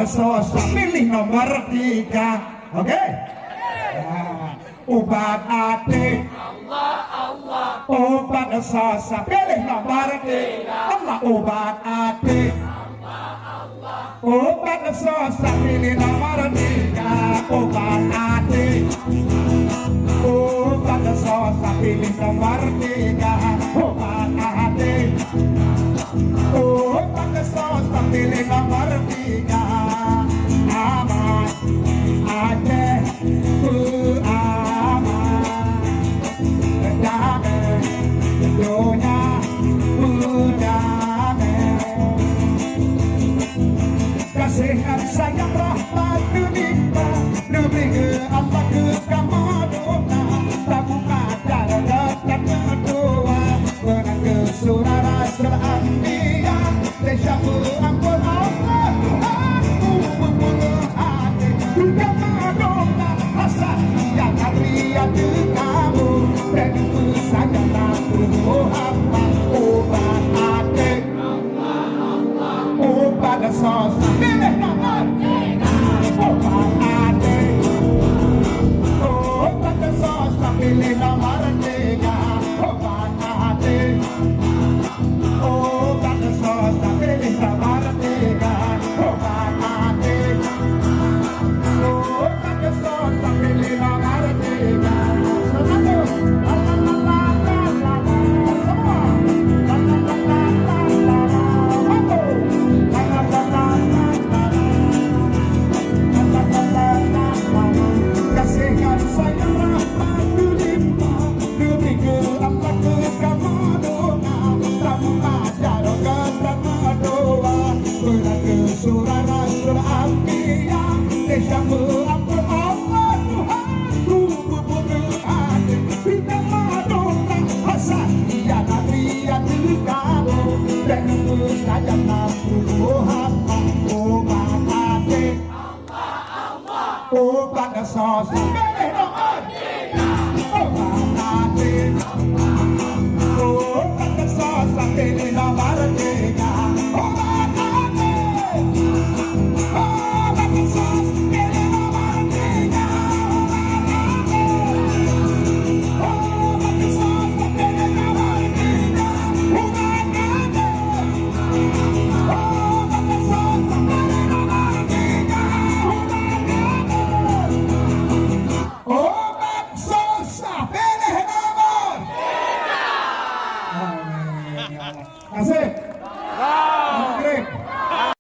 sosok pilih nomor 3. Oke? Nah, obat hati obat sosok pilih nomor 3. Allah obat hati obat sosok pilih nomor 3. Obat hati obat sosok pilih nomor 3. Obat hati obat sosok pilih nomor 3. Aman Aceh aman damai dunia damai kasihan sayang rahmat dunia lebih ke Allah ke kamu doa tabu kadar dekat kedua menang ke surah rasul anbiya desyamu ampun Allah aku membunuh hati dunia doa asal yang adria di kamu dan itu saja aku Muhammad obat hati obat sosok pilih nomor 3. Obat hati obat sosok pilih nomor 3. Obat hati obat sosok pilih nomor 3. Obat hati obat sosok pilih nomor 3. Surah Rasul Anbiya desyamu ampun Allah Tuhanku membunuh hati tidak madoka asal ia nadriya di kamu dan itu saja nabi Muhammad obat hati obat sosok pilih nomor 3. Obat hati obat sosok pilih